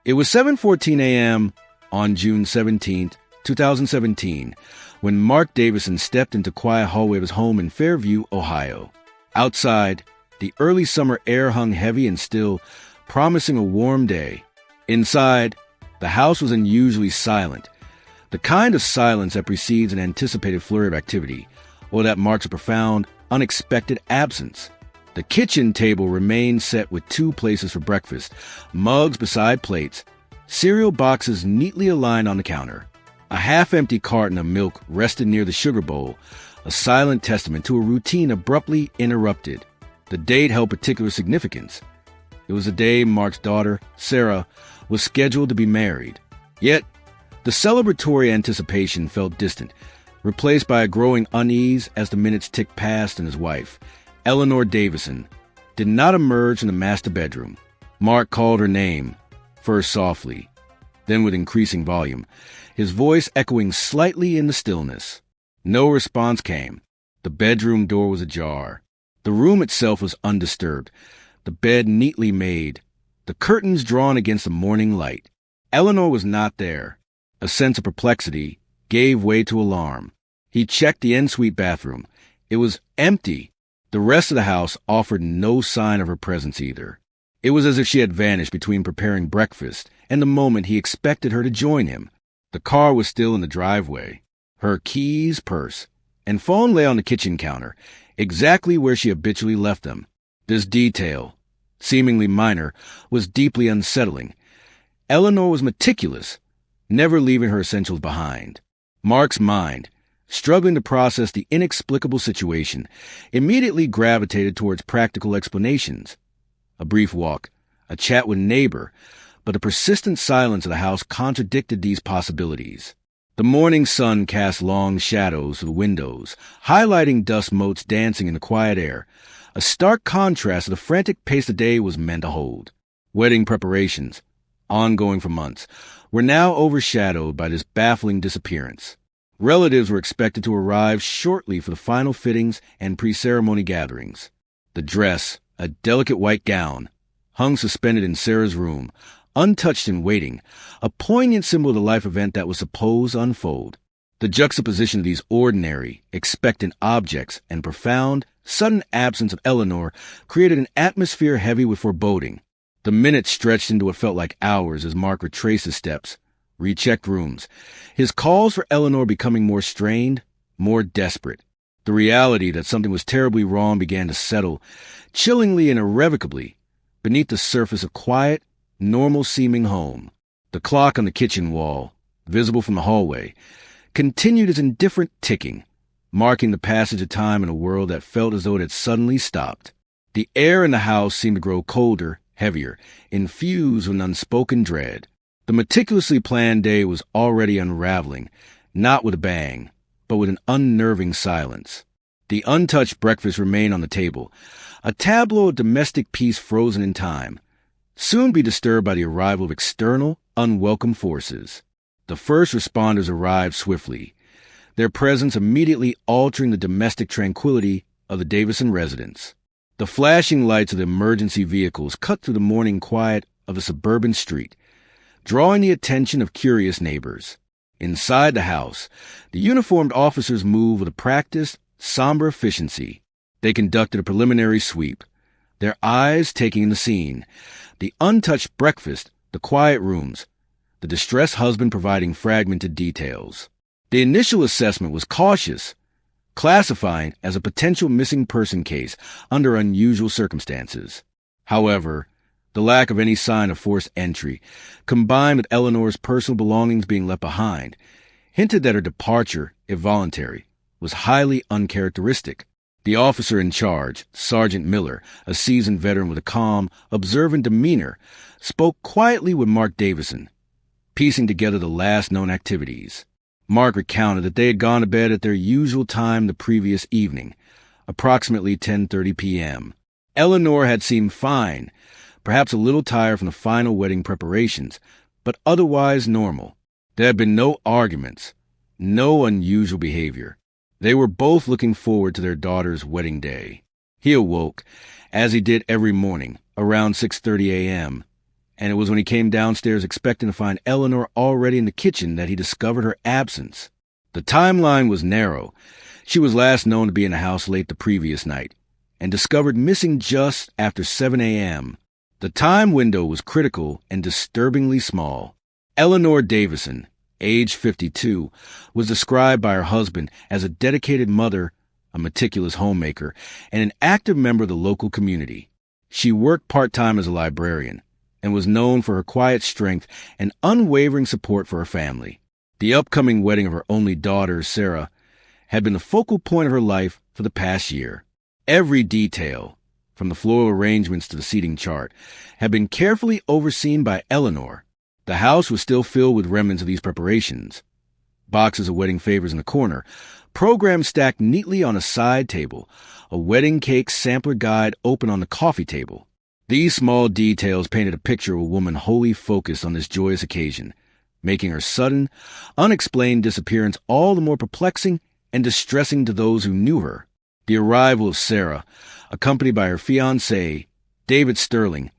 It was 7:14 a.m. on June 17, 2017, when Mark Davison stepped into the quiet hallway of his home in Fairview, Ohio. Outside, the early summer air hung heavy and still, promising a warm day. Inside, the house was unusually silent, the kind of silence that precedes an anticipated flurry of activity, or that marks a profound, unexpected absence. The kitchen table remained set with 2 places for breakfast, mugs beside plates, cereal boxes neatly aligned on the counter. A half-empty carton of milk rested near the sugar bowl, a silent testament to a routine abruptly interrupted. The date held particular significance. It was the day Mark's daughter, Sarah, was scheduled to be married. Yet, the celebratory anticipation felt distant, replaced by a growing unease as the minutes ticked past and his wife, Eleanor Davison, did not emerge from the master bedroom. Mark called her name, first softly, then with increasing volume, his voice echoing slightly in the stillness. No response came. The bedroom door was ajar. The room itself was undisturbed, the bed neatly made, the curtains drawn against the morning light. Eleanor was not there. A sense of perplexity gave way to alarm. He checked the ensuite bathroom. It was empty. The rest of the house offered no sign of her presence either. It was as if she had vanished between preparing breakfast and the moment he expected her to join him. The car was still in the driveway. Her keys, purse, and phone lay on the kitchen counter, exactly where she habitually left them. This detail, seemingly minor, was deeply unsettling. Eleanor was meticulous, never leaving her essentials behind. Mark's mind, struggling to process the inexplicable situation, immediately gravitated towards practical explanations. A brief walk, a chat with a neighbor, but the persistent silence of the house contradicted these possibilities. The morning sun cast long shadows through the windows, highlighting dust motes dancing in the quiet air, a stark contrast to the frantic pace the day was meant to hold. Wedding preparations, ongoing for months, were now overshadowed by this baffling disappearance. Relatives were expected to arrive shortly for the final fittings and pre-ceremony gatherings. The dress, a delicate white gown, hung suspended in Sarah's room, untouched and waiting, a poignant symbol of the life event that was supposed to unfold. The juxtaposition of these ordinary, expectant objects and profound, sudden absence of Eleanor created an atmosphere heavy with foreboding. The minutes stretched into what felt like hours as Mark retraced his steps, rechecked rooms, his calls for Eleanor becoming more strained, more desperate. The reality that something was terribly wrong began to settle, chillingly and irrevocably, beneath the surface of quiet, normal-seeming home. The clock on the kitchen wall, visible from the hallway, continued its indifferent ticking, marking the passage of time in a world that felt as though it had suddenly stopped. The air in the house seemed to grow colder, heavier, infused with unspoken dread. The meticulously planned day was already unraveling, not with a bang, but with an unnerving silence. The untouched breakfast remained on the table, a tableau of domestic peace frozen in time, soon be disturbed by the arrival of external, unwelcome forces. The first responders arrived swiftly, their presence immediately altering the domestic tranquility of the Davison residence. The flashing lights of the emergency vehicles cut through the morning quiet of a suburban street, drawing the attention of curious neighbors. Inside the house, the uniformed officers moved with a practiced, somber efficiency. They conducted a preliminary sweep, their eyes taking in the scene, the untouched breakfast, the quiet rooms, the distressed husband providing fragmented details. The initial assessment was cautious, classifying as a potential missing person case under unusual circumstances. However, the lack of any sign of forced entry, combined with Eleanor's personal belongings being left behind, hinted that her departure, if voluntary, was highly uncharacteristic. The officer in charge, Sergeant Miller, a seasoned veteran with a calm, observant demeanor, spoke quietly with Mark Davison, piecing together the last known activities. Mark recounted that they had gone to bed at their usual time the previous evening, approximately 10:30 p.m. Eleanor had seemed fine, perhaps a little tired from the final wedding preparations, but otherwise normal. There had been no arguments, no unusual behavior. They were both looking forward to their daughter's wedding day. He awoke, as he did every morning, around 6:30 a.m., And it was when he came downstairs expecting to find Eleanor already in the kitchen that he discovered her absence. The timeline was narrow. She was last known to be in the house late the previous night, and discovered missing just after 7 a.m. The time window was critical and disturbingly small. Eleanor Davison, age 52, was described by her husband as a dedicated mother, a meticulous homemaker, and an active member of the local community. She worked part-time as a librarian and was known for her quiet strength and unwavering support for her family. The upcoming wedding of her only daughter, Sarah, had been the focal point of her life for the past year. Every detail, from the floral arrangements to the seating chart, had been carefully overseen by Eleanor. The house was still filled with remnants of these preparations. Boxes of wedding favors in the corner, programs stacked neatly on a side table, a wedding cake sampler guide open on the coffee table. These small details painted a picture of a woman wholly focused on this joyous occasion, making her sudden, unexplained disappearance all the more perplexing and distressing to those who knew her. The arrival of Sarah, accompanied by her fiancé, David Sterling,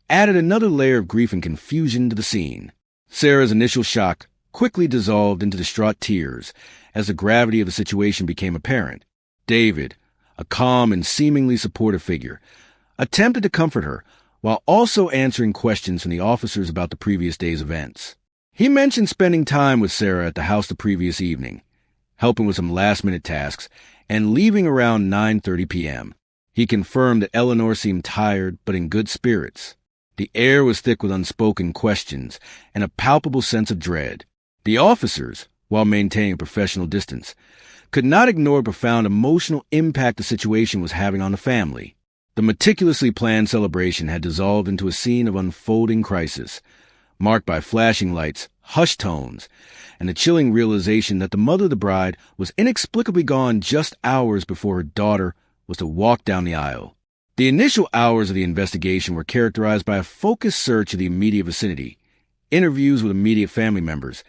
added another layer of grief and confusion to the scene. Sarah's initial shock quickly dissolved into distraught tears as the gravity of the situation became apparent. David, a calm and seemingly supportive figure, attempted to comfort her while also answering questions from the officers about the previous day's events. He mentioned spending time with Sarah at the house the previous evening, helping with some last-minute tasks, and leaving around 9:30 p.m. He confirmed that Eleanor seemed tired but in good spirits. The air was thick with unspoken questions and a palpable sense of dread. The officers, while maintaining a professional distance, could not ignore the profound emotional impact the situation was having on the family. The meticulously planned celebration had dissolved into a scene of unfolding crisis, marked by flashing lights, hushed tones, and the chilling realization that the mother of the bride was inexplicably gone just hours before her daughter was to walk down the aisle. The initial hours of the investigation were characterized by a focused search of the immediate vicinity, interviews with immediate family members,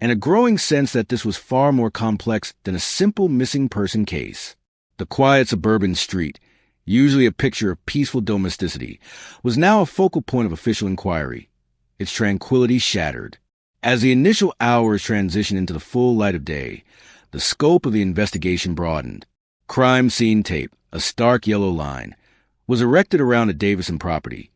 and a growing sense that this was far more complex than a simple missing person case. The quiet suburban street, usually a picture of peaceful domesticity, was now a focal point of official inquiry, its tranquility shattered. As the initial hours transitioned into the full light of day, the scope of the investigation broadened. Crime scene tape, a stark yellow line, was erected around the Davison property,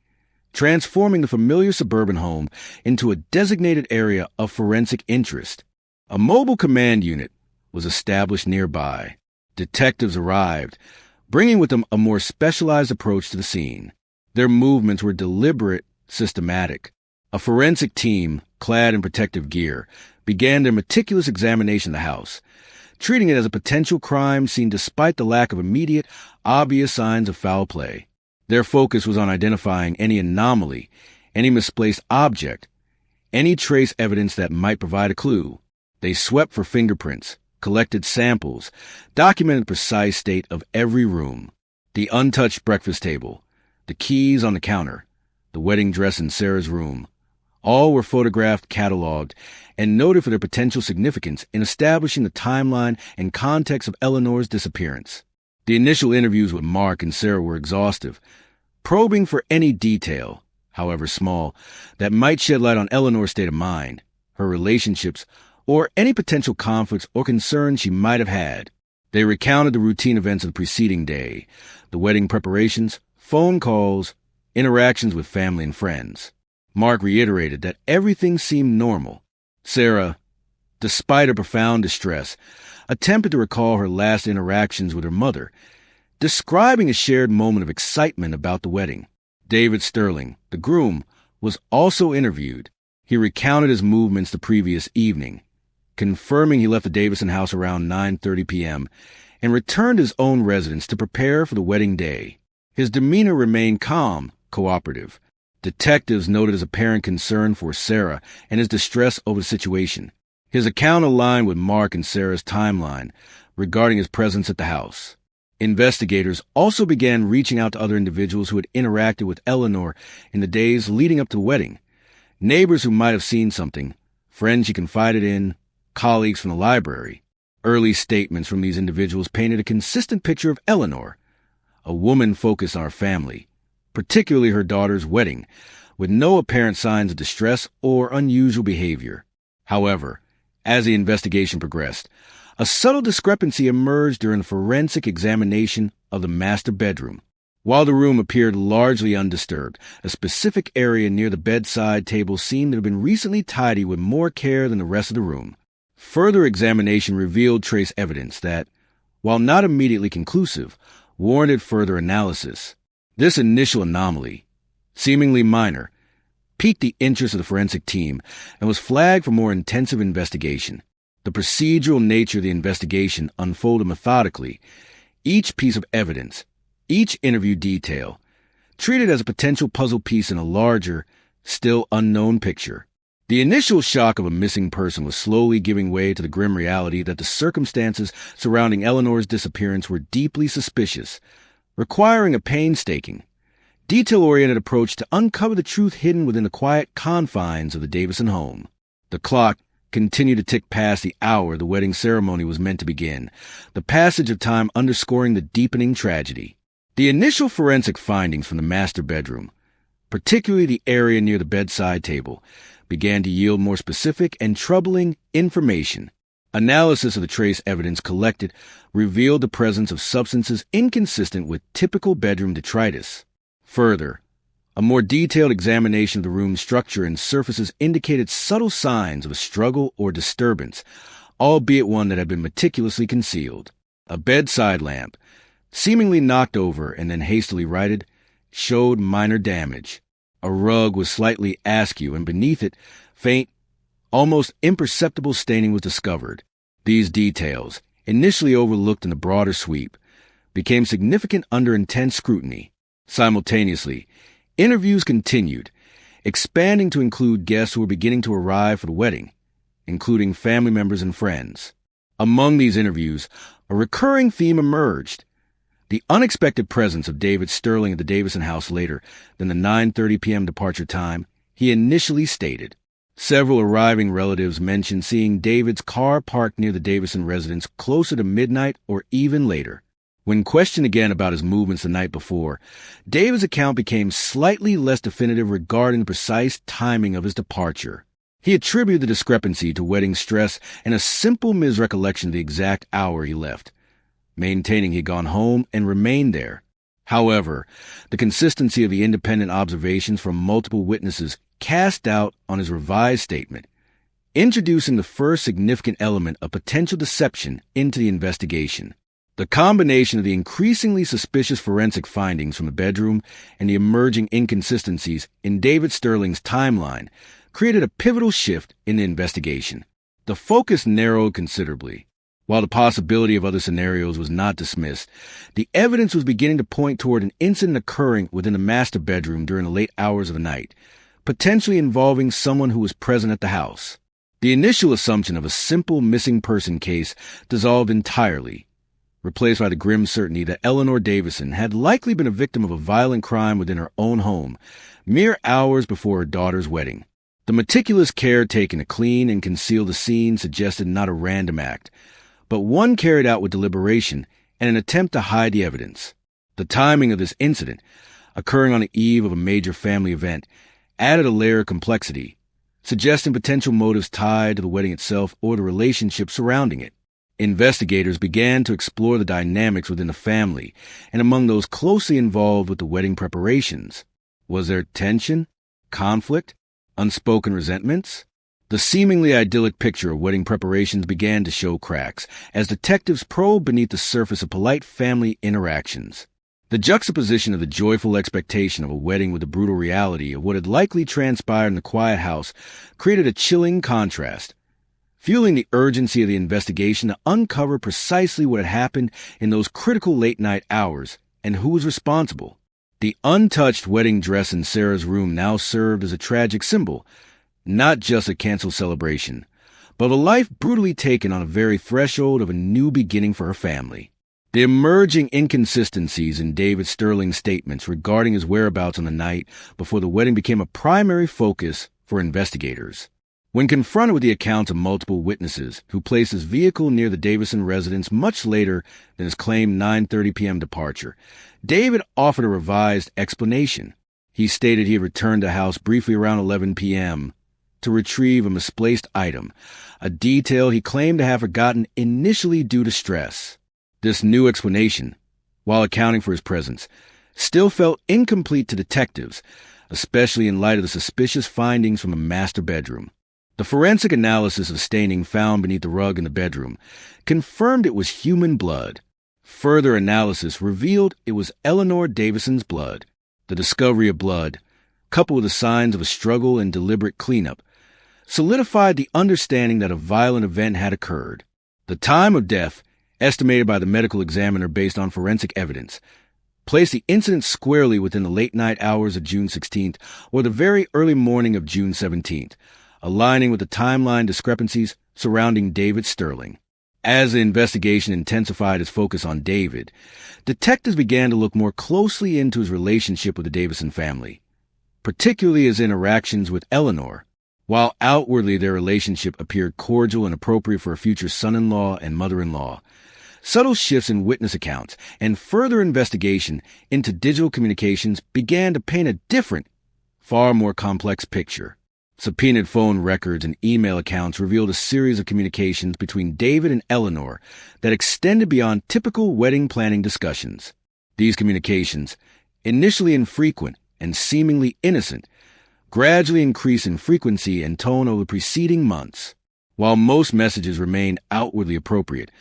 transforming the familiar suburban home into a designated area of forensic interest. A mobile command unit was established nearby. Detectives arrived, bringing with them a more specialized approach to the scene. Their movements were deliberate, systematic. A forensic team, clad in protective gear, began their meticulous examination of the house, treating it as a potential crime scene despite the lack of immediate, obvious signs of foul play. Their focus was on identifying any anomaly, any misplaced object, any trace evidence that might provide a clue. They swept for fingerprints, collected samples, documented the precise state of every room, the untouched breakfast table, the keys on the counter, the wedding dress in Sarah's room. All were photographed, cataloged, and noted for their potential significance in establishing the timeline and context of Eleanor's disappearance. The initial interviews with Mark and Sarah were exhaustive, probing for any detail, however small, that might shed light on Eleanor's state of mind, her relationships, or any potential conflicts or concerns she might have had. They recounted the routine events of the preceding day, the wedding preparations, phone calls, interactions with family and friends. Mark reiterated that everything seemed normal. Sarah, despite her profound distress, attempted to recall her last interactions with her mother, describing a shared moment of excitement about the wedding. David Sterling, the groom, was also interviewed. He recounted his movements the previous evening, confirming he left the Davison house around 9:30 p.m. and returned to his own residence to prepare for the wedding day. His demeanor remained calm, cooperative. Detectives noted his apparent concern for Sarah and his distress over the situation. His account aligned with Mark and Sarah's timeline regarding his presence at the house. Investigators also began reaching out to other individuals who had interacted with Eleanor in the days leading up to the wedding. Neighbors who might have seen something, friends she confided in, colleagues from the library. Early statements from these individuals painted a consistent picture of Eleanor, a woman focused on her family, particularly her daughter's wedding, with no apparent signs of distress or unusual behavior. However, as the investigation progressed, a subtle discrepancy emerged during the forensic examination of the master bedroom. While the room appeared largely undisturbed, a specific area near the bedside table seemed to have been recently tidied with more care than the rest of the room. Further examination revealed trace evidence that, while not immediately conclusive, warranted further analysis. This initial anomaly, seemingly minor, piqued the interest of the forensic team and was flagged for more intensive investigation. The procedural nature of the investigation unfolded methodically, each piece of evidence, each interview detail, treated as a potential puzzle piece in a larger, still unknown picture. The initial shock of a missing person was slowly giving way to the grim reality that the circumstances surrounding Eleanor's disappearance were deeply suspicious, requiring a painstaking, detail-oriented approach to uncover the truth hidden within the quiet confines of the Davison home. The clock continued to tick past the hour the wedding ceremony was meant to begin, the passage of time underscoring the deepening tragedy. The initial forensic findings from the master bedroom, particularly the area near the bedside table, began to yield more specific and troubling information. Analysis of the trace evidence collected revealed the presence of substances inconsistent with typical bedroom detritus. Further, a more detailed examination of the room's structure and surfaces indicated subtle signs of a struggle or disturbance, albeit one that had been meticulously concealed. A bedside lamp, seemingly knocked over and then hastily righted, showed minor damage. A rug was slightly askew, and beneath it, faint, almost imperceptible staining was discovered. These details, initially overlooked in the broader sweep, became significant under intense scrutiny. Simultaneously, interviews continued, expanding to include guests who were beginning to arrive for the wedding, including family members and friends. Among these interviews, a recurring theme emerged: the unexpected presence of David Sterling at the Davison house later than the 9:30 p.m. departure time he initially stated. Several arriving relatives mentioned seeing David's car parked near the Davison residence closer to midnight or even later. When questioned again about his movements the night before, David's account became slightly less definitive regarding the precise timing of his departure. He attributed the discrepancy to wedding stress and a simple misrecollection of the exact hour he left, maintaining he had gone home and remained there. However, the consistency of the independent observations from multiple witnesses cast doubt on his revised statement, introducing the first significant element of potential deception into the investigation. The combination of the increasingly suspicious forensic findings from the bedroom and the emerging inconsistencies in David Sterling's timeline created a pivotal shift in the investigation. The focus narrowed considerably. While the possibility of other scenarios was not dismissed, the evidence was beginning to point toward an incident occurring within the master bedroom during the late hours of the night, potentially involving someone who was present at the house. The initial assumption of a simple missing person case dissolved entirely, replaced by the grim certainty that Eleanor Davison had likely been a victim of a violent crime within her own home, mere hours before her daughter's wedding. The meticulous care taken to clean and conceal the scene suggested not a random act, but one carried out with deliberation and an attempt to hide the evidence. The timing of this incident, occurring on the eve of a major family event, added a layer of complexity, suggesting potential motives tied to the wedding itself or the relationship surrounding it. Investigators began to explore the dynamics within the family and among those closely involved with the wedding preparations. Was there tension, conflict, unspoken resentments? The seemingly idyllic picture of wedding preparations began to show cracks as detectives probed beneath the surface of polite family interactions. The juxtaposition of the joyful expectation of a wedding with the brutal reality of what had likely transpired in the quiet house created a chilling contrast, fueling the urgency of the investigation to uncover precisely what had happened in those critical late-night hours and who was responsible. The untouched wedding dress in Sarah's room now served as a tragic symbol, not just a canceled celebration, but of a life brutally taken on the very threshold of a new beginning for her family. The emerging inconsistencies in David Sterling's statements regarding his whereabouts on the night before the wedding became a primary focus for investigators. When confronted with the accounts of multiple witnesses who placed his vehicle near the Davison residence much later than his claimed 9:30 p.m. departure, David offered a revised explanation. He stated he had returned to the house briefly around 11 p.m. to retrieve a misplaced item, a detail he claimed to have forgotten initially due to stress. This new explanation, while accounting for his presence, still felt incomplete to detectives, especially in light of the suspicious findings from a master bedroom. The forensic analysis of staining found beneath the rug in the bedroom confirmed it was human blood. Further analysis revealed it was Eleanor Davison's blood. The discovery of blood, coupled with the signs of a struggle and deliberate cleanup, solidified the understanding that a violent event had occurred. The time of death, estimated by the medical examiner based on forensic evidence, placed the incident squarely within the late-night hours of June 16th or the very early morning of June 17th, aligning with the timeline discrepancies surrounding David Sterling. As the investigation intensified its focus on David, detectives began to look more closely into his relationship with the Davison family, particularly his interactions with Eleanor. While outwardly their relationship appeared cordial and appropriate for a future son-in-law and mother-in-law, subtle shifts in witness accounts and further investigation into digital communications began to paint a different, far more complex picture. Subpoenaed phone records and email accounts revealed a series of communications between David and Eleanor that extended beyond typical wedding planning discussions. These communications, initially infrequent and seemingly innocent, gradually increased in frequency and tone over the preceding months. While most messages remained outwardly appropriate,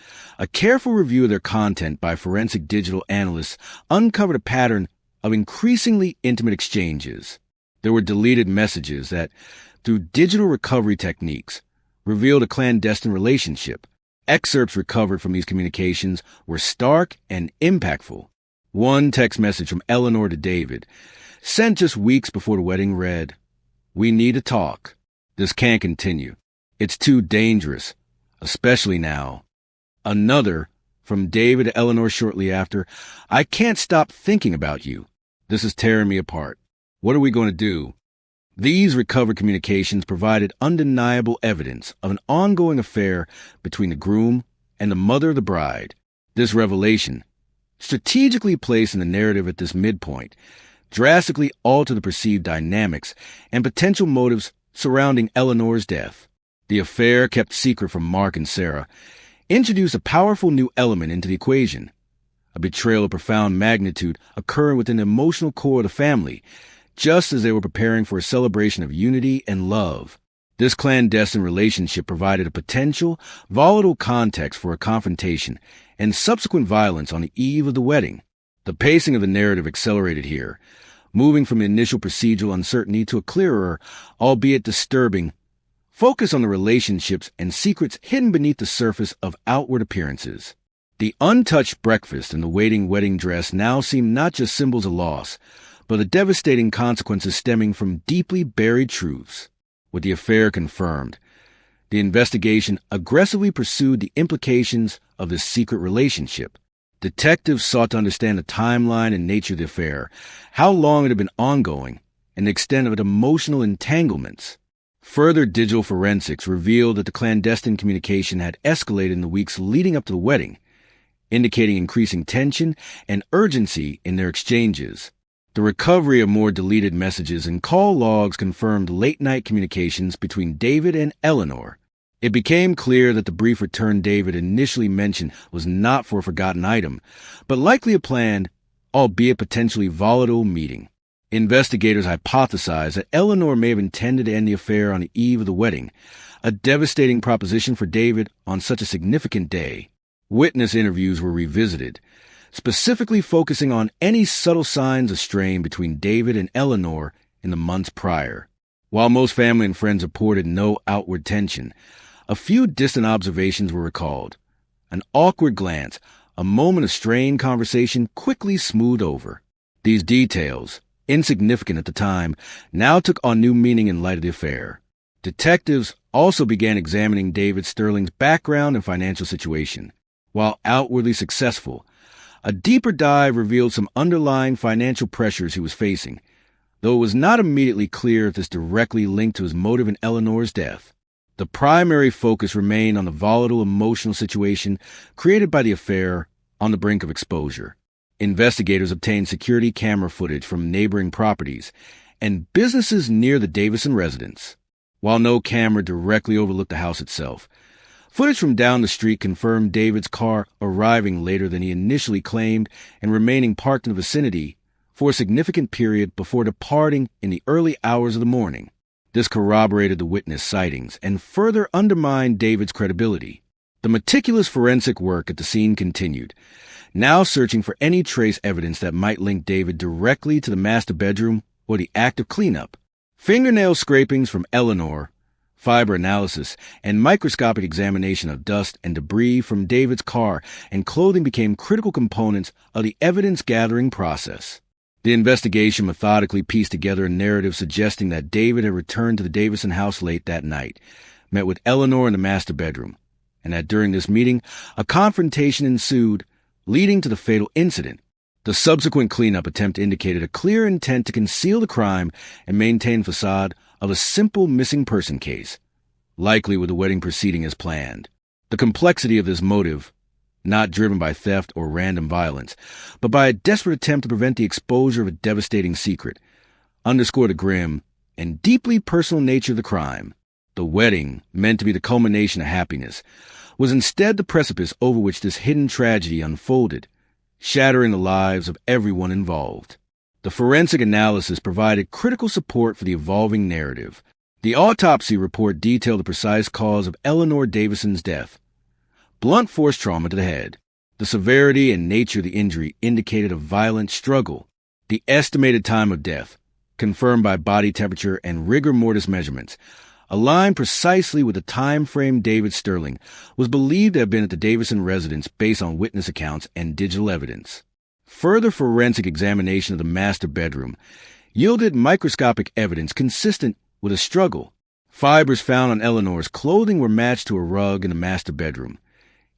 a careful review of their content by forensic digital analysts uncovered a pattern of increasingly intimate exchanges. There were deleted messages that, through digital recovery techniques, revealed a clandestine relationship. Excerpts recovered from these communications were stark and impactful. One text message from Eleanor to David, sent just weeks before the wedding, read, "We need to talk. This can't continue. It's too dangerous, especially now." Another, from David to Eleanor shortly after, "I can't stop thinking about you. This is tearing me apart. What are we going to do?" These recovered communications provided undeniable evidence of an ongoing affair between the groom and the mother of the bride. This revelation, strategically placed in the narrative at this midpoint, drastically altered the perceived dynamics and potential motives surrounding Eleanor's death. The affair, kept secret from Mark and Sarah, introduced a powerful new element into the equation, a betrayal of profound magnitude occurring within the emotional core of the family, just as they were preparing for a celebration of unity and love. This clandestine relationship provided a potential, volatile context for a confrontation and subsequent violence on the eve of the wedding. The pacing of the narrative accelerated here, moving from initial procedural uncertainty to a clearer, albeit disturbing, focus on the relationships and secrets hidden beneath the surface of outward appearances. The untouched breakfast and the waiting wedding dress now seemed not just symbols of loss, but the devastating consequences stemming from deeply buried truths. With the affair confirmed, the investigation aggressively pursued the implications of this secret relationship. Detectives sought to understand the timeline and nature of the affair, how long it had been ongoing, and the extent of its emotional entanglements. Further digital forensics revealed that the clandestine communication had escalated in the weeks leading up to the wedding, indicating increasing tension and urgency in their exchanges. The recovery of more deleted messages and call logs confirmed late-night communications between David and Eleanor. It became clear that the brief return David initially mentioned was not for a forgotten item, but likely a planned, albeit potentially volatile, meeting. Investigators hypothesized that Eleanor may have intended to end the affair on the eve of the wedding, a devastating proposition for David on such a significant day. Witness interviews were revisited, specifically focusing on any subtle signs of strain between David and Eleanor in the months prior. While most family and friends reported no outward tension, a few distant observations were recalled. An awkward glance, a moment of strained conversation quickly smoothed over. These details, insignificant at the time, now took on new meaning in light of the affair. Detectives also began examining David Sterling's background and financial situation. While outwardly successful, a deeper dive revealed some underlying financial pressures he was facing, though it was not immediately clear if this directly linked to his motive in Eleanor's death. The primary focus remained on the volatile emotional situation created by the affair on the brink of exposure. Investigators obtained security camera footage from neighboring properties and businesses near the Davison residence. While no camera directly overlooked the house itself, footage from down the street confirmed David's car arriving later than he initially claimed and remaining parked in the vicinity for a significant period before departing in the early hours of the morning. This corroborated the witness sightings and further undermined David's credibility. The meticulous forensic work at the scene continued, now searching for any trace evidence that might link David directly to the master bedroom or the act of cleanup. Fingernail scrapings from Eleanor, fiber analysis, and microscopic examination of dust and debris from David's car and clothing became critical components of the evidence-gathering process. The investigation methodically pieced together a narrative suggesting that David had returned to the Davison house late that night, met with Eleanor in the master bedroom, and that during this meeting, a confrontation ensued, leading to the fatal incident. The subsequent cleanup attempt indicated a clear intent to conceal the crime and maintain facade of a simple missing person case, likely with the wedding proceeding as planned. The complexity of this motive, not driven by theft or random violence, but by a desperate attempt to prevent the exposure of a devastating secret, underscored the grim and deeply personal nature of the crime. The wedding, meant to be the culmination of happiness, was instead the precipice over which this hidden tragedy unfolded, shattering the lives of everyone involved. The forensic analysis provided critical support for the evolving narrative. The autopsy report detailed the precise cause of Eleanor Davison's death: blunt force trauma to the head. The severity and nature of the injury indicated a violent struggle. The estimated time of death, confirmed by body temperature and rigor mortis measurements, aligned precisely with the time frame David Sterling was believed to have been at the Davison residence based on witness accounts and digital evidence. Further forensic examination of the master bedroom yielded microscopic evidence consistent with a struggle. Fibers found on Eleanor's clothing were matched to a rug in the master bedroom,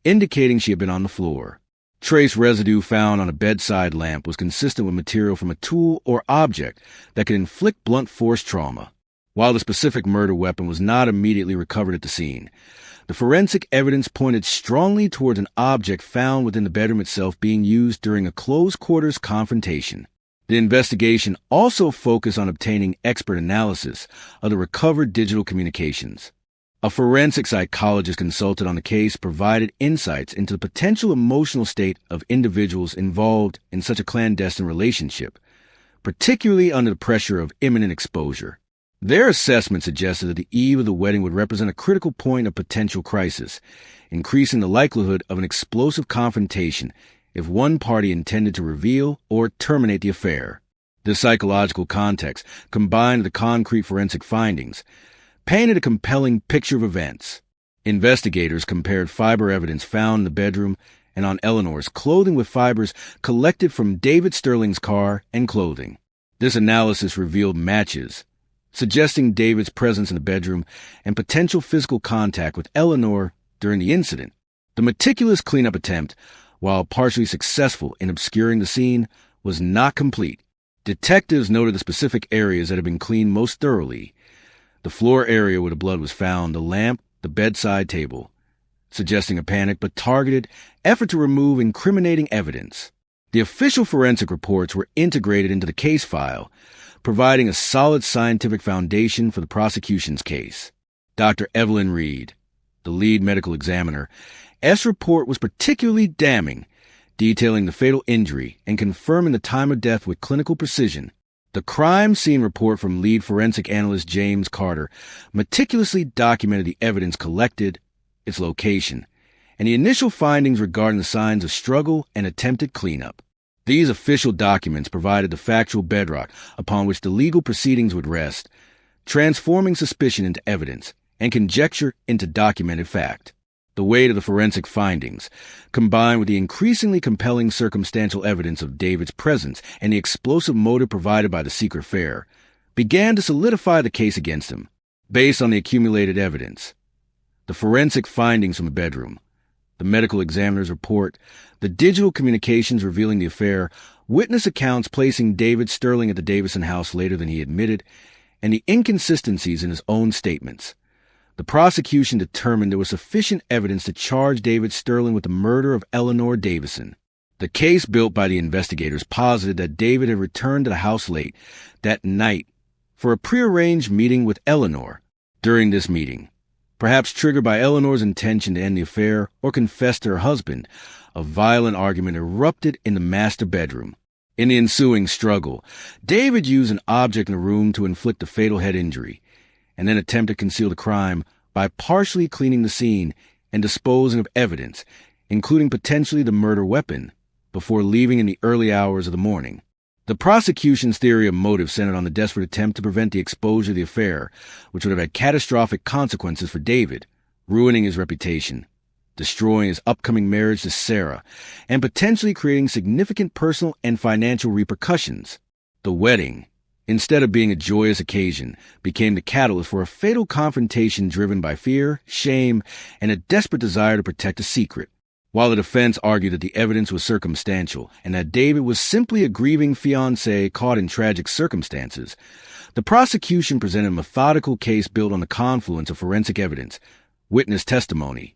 indicating she had been on the floor. Trace residue found on a bedside lamp was consistent with material from a tool or object that could inflict blunt force trauma. While the specific murder weapon was not immediately recovered at the scene, the forensic evidence pointed strongly towards an object found within the bedroom itself being used during a close-quarters confrontation. The investigation also focused on obtaining expert analysis of the recovered digital communications. A forensic psychologist consulted on the case provided insights into the potential emotional state of individuals involved in such a clandestine relationship, particularly under the pressure of imminent exposure. Their assessment suggested that the eve of the wedding would represent a critical point of potential crisis, increasing the likelihood of an explosive confrontation if one party intended to reveal or terminate the affair. This psychological context, combined with the concrete forensic findings, painted a compelling picture of events. Investigators compared fiber evidence found in the bedroom and on Eleanor's clothing with fibers collected from David Sterling's car and clothing. This analysis revealed matches, suggesting David's presence in the bedroom and potential physical contact with Eleanor during the incident. The meticulous cleanup attempt, while partially successful in obscuring the scene, was not complete. Detectives noted the specific areas that had been cleaned most thoroughly: the floor area where the blood was found, the lamp, the bedside table, suggesting a panicked but targeted effort to remove incriminating evidence. The official forensic reports were integrated into the case file, providing a solid scientific foundation for the prosecution's case. Dr. Evelyn Reed, the lead medical examiner, S. report was particularly damning, detailing the fatal injury and confirming the time of death with clinical precision. The crime scene report from lead forensic analyst James Carter meticulously documented the evidence collected, its location, and the initial findings regarding the signs of struggle and attempted cleanup. These official documents provided the factual bedrock upon which the legal proceedings would rest, transforming suspicion into evidence and conjecture into documented fact. The weight of the forensic findings, combined with the increasingly compelling circumstantial evidence of David's presence and the explosive motive provided by the secret affair, began to solidify the case against him. Based on the accumulated evidence, the forensic findings from the bedroom, the medical examiner's report, the digital communications revealing the affair, witness accounts placing David Sterling at the Davison house later than he admitted, and the inconsistencies in his own statements, the prosecution determined there was sufficient evidence to charge David Sterling with the murder of Eleanor Davison. The case built by the investigators posited that David had returned to the house late that night for a prearranged meeting with Eleanor. During this meeting, perhaps triggered by Eleanor's intention to end the affair or confess to her husband, a violent argument erupted in the master bedroom. In the ensuing struggle, David used an object in the room to inflict a fatal head injury, and then attempted to conceal the crime by partially cleaning the scene and disposing of evidence, including potentially the murder weapon, before leaving in the early hours of the morning. The prosecution's theory of motive centered on the desperate attempt to prevent the exposure of the affair, which would have had catastrophic consequences for David, ruining his reputation, destroying his upcoming marriage to Sarah, and potentially creating significant personal and financial repercussions. The wedding, instead of being a joyous occasion, became the catalyst for a fatal confrontation driven by fear, shame, and a desperate desire to protect a secret. While the defense argued that the evidence was circumstantial and that David was simply a grieving fiancé caught in tragic circumstances, the prosecution presented a methodical case built on the confluence of forensic evidence, witness testimony,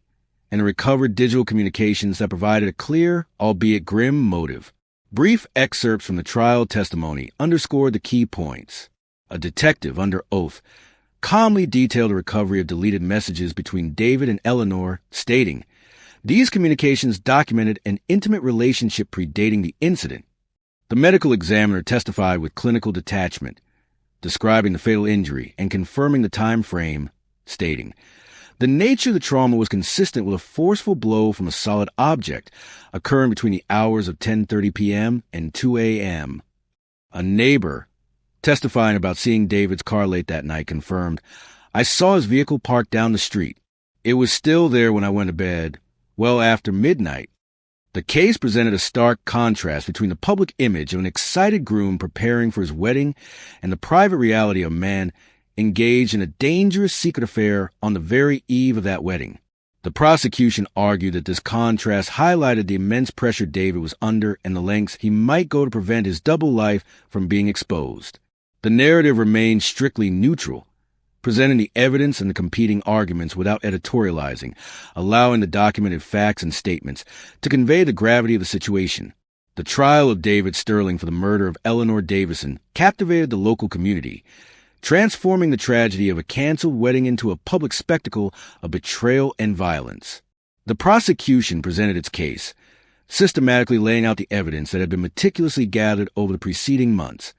and the recovered digital communications that provided a clear, albeit grim, motive. Brief excerpts from the trial testimony underscored the key points. A detective under oath calmly detailed the recovery of deleted messages between David and Eleanor, stating, "These communications documented an intimate relationship predating the incident." The medical examiner testified with clinical detachment, describing the fatal injury and confirming the time frame, stating, "The nature of the trauma was consistent with a forceful blow from a solid object occurring between the hours of 10:30 p.m. and 2 a.m. A neighbor, testifying about seeing David's car late that night, confirmed, "I saw his vehicle parked down the street. It was still there when I went to bed, well after midnight." The case presented a stark contrast between the public image of an excited groom preparing for his wedding and the private reality of a man engaged in a dangerous secret affair on the very eve of that wedding. The prosecution argued that this contrast highlighted the immense pressure David was under and the lengths he might go to prevent his double life from being exposed. The narrative remained strictly neutral, presenting the evidence and the competing arguments without editorializing, allowing the documented facts and statements to convey the gravity of the situation. The trial of David Sterling for the murder of Eleanor Davison captivated the local community, transforming the tragedy of a canceled wedding into a public spectacle of betrayal and violence. The prosecution presented its case, systematically laying out the evidence that had been meticulously gathered over the preceding months.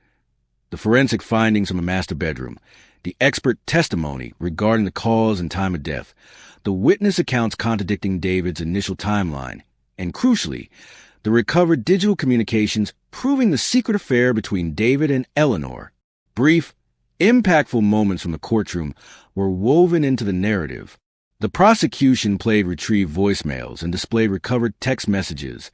The forensic findings from a master bedroom, the expert testimony regarding the cause and time of death, the witness accounts contradicting David's initial timeline, and crucially, the recovered digital communications proving the secret affair between David and Eleanor. Brief, impactful moments from the courtroom were woven into the narrative. The prosecution played retrieved voicemails and displayed recovered text messages.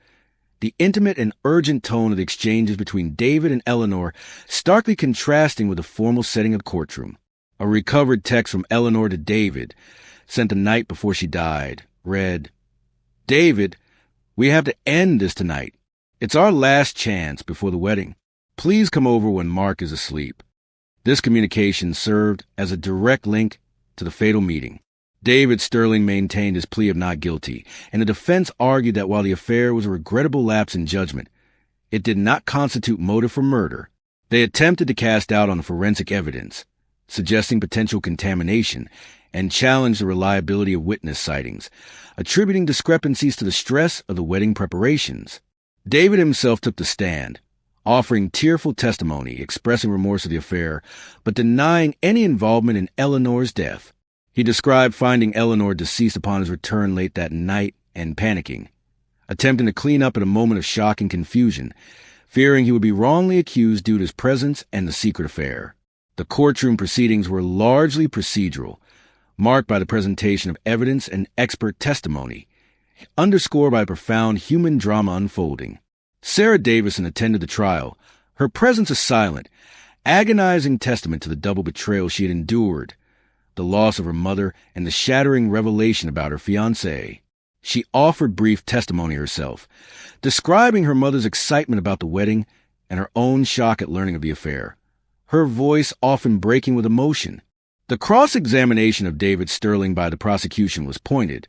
The intimate and urgent tone of the exchanges between David and Eleanor starkly contrasting with the formal setting of the courtroom. A recovered text from Eleanor to David, sent the night before she died, read, "David, we have to end this tonight. It's our last chance before the wedding. Please come over when Mark is asleep." This communication served as a direct link to the fatal meeting. David Sterling maintained his plea of not guilty, and the defense argued that while the affair was a regrettable lapse in judgment, it did not constitute motive for murder. They attempted to cast doubt on the forensic evidence, suggesting potential contamination, and challenged the reliability of witness sightings, attributing discrepancies to the stress of the wedding preparations. David himself took the stand, offering tearful testimony, expressing remorse of the affair, but denying any involvement in Eleanor's death. He described finding Eleanor deceased upon his return late that night and panicking, attempting to clean up at a moment of shock and confusion, fearing he would be wrongly accused due to his presence and the secret affair. The courtroom proceedings were largely procedural, marked by the presentation of evidence and expert testimony, underscored by profound human drama unfolding. Sarah Davison attended the trial, her presence a silent, agonizing testament to the double betrayal she had endured, the loss of her mother and the shattering revelation about her fiancé. She offered brief testimony herself, describing her mother's excitement about the wedding and her own shock at learning of the affair, her voice often breaking with emotion. The cross-examination of David Sterling by the prosecution was pointed,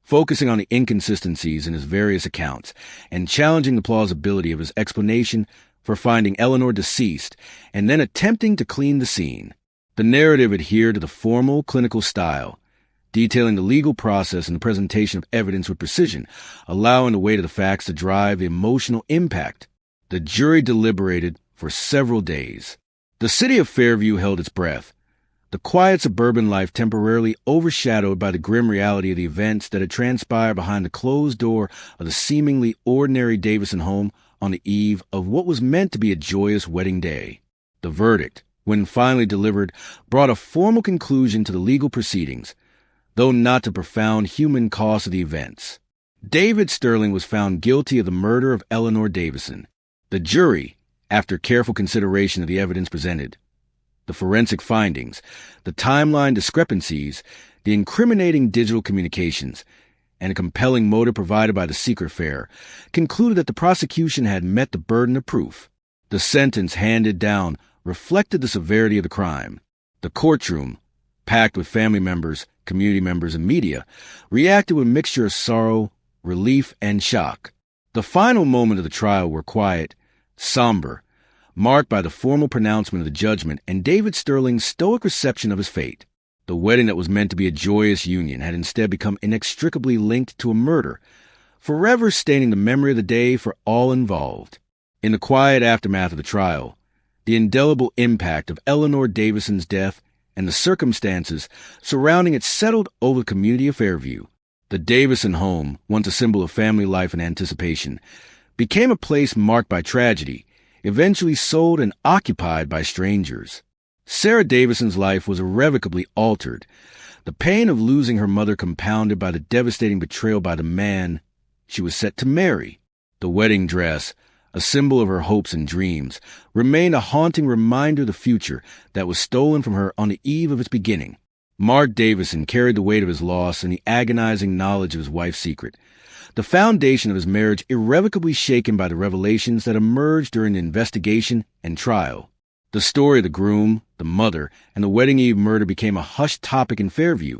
focusing on the inconsistencies in his various accounts and challenging the plausibility of his explanation for finding Eleanor deceased and then attempting to clean the scene. The narrative adhered to the formal clinical style, detailing the legal process and the presentation of evidence with precision, allowing the weight of the facts to drive the emotional impact. The jury deliberated for several days. The city of Fairview held its breath, the quiet suburban life temporarily overshadowed by the grim reality of the events that had transpired behind the closed door of the seemingly ordinary Davison home on the eve of what was meant to be a joyous wedding day. The verdict, when finally delivered, brought a formal conclusion to the legal proceedings, though not to profound human cost of the events. David Sterling was found guilty of the murder of Eleanor Davison. The jury, after careful consideration of the evidence presented, the forensic findings, the timeline discrepancies, the incriminating digital communications, and a compelling motive provided by the secret affair, concluded that the prosecution had met the burden of proof. The sentence handed down reflected the severity of the crime. The courtroom, packed with family members, community members, and media, reacted with a mixture of sorrow, relief, and shock. The final moments of the trial were quiet, somber, marked by the formal pronouncement of the judgment and David Sterling's stoic reception of his fate. The wedding that was meant to be a joyous union had instead become inextricably linked to a murder, forever staining the memory of the day for all involved. In the quiet aftermath of the trial, the indelible impact of Eleanor Davison's death and the circumstances surrounding it settled over the community of Fairview. The Davison home, once a symbol of family life and anticipation, became a place marked by tragedy, eventually sold and occupied by strangers. Sarah Davison's life was irrevocably altered, the pain of losing her mother compounded by the devastating betrayal by the man she was set to marry. The wedding dress, a symbol of her hopes and dreams, remained a haunting reminder of the future that was stolen from her on the eve of its beginning. Mark Davison carried the weight of his loss and the agonizing knowledge of his wife's secret, the foundation of his marriage irrevocably shaken by the revelations that emerged during the investigation and trial. The story of the groom, the mother, and the wedding eve murder became a hushed topic in Fairview,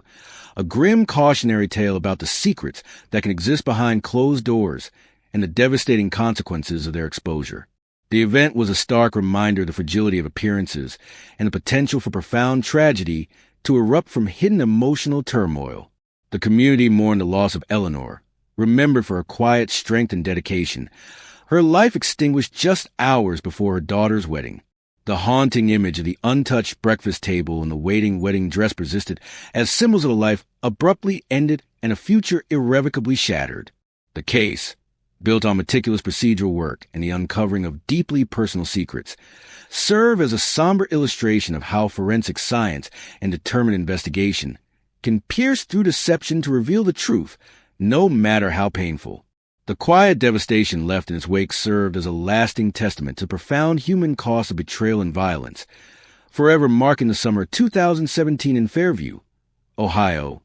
a grim cautionary tale about the secrets that can exist behind closed doors and the devastating consequences of their exposure. The event was a stark reminder of the fragility of appearances and the potential for profound tragedy to erupt from hidden emotional turmoil. The community mourned the loss of Eleanor, remembered for her quiet strength and dedication, her life extinguished just hours before her daughter's wedding. The haunting image of the untouched breakfast table and the waiting wedding dress persisted as symbols of a life abruptly ended and a future irrevocably shattered. The case, built on meticulous procedural work and the uncovering of deeply personal secrets, serve as a somber illustration of how forensic science and determined investigation can pierce through deception to reveal the truth, no matter how painful. The quiet devastation left in its wake served as a lasting testament to profound human cost of betrayal and violence, forever marking the summer of 2017 in Fairview, Ohio,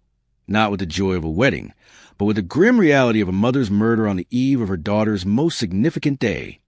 not with the joy of a wedding, but with the grim reality of a mother's murder on the eve of her daughter's most significant day.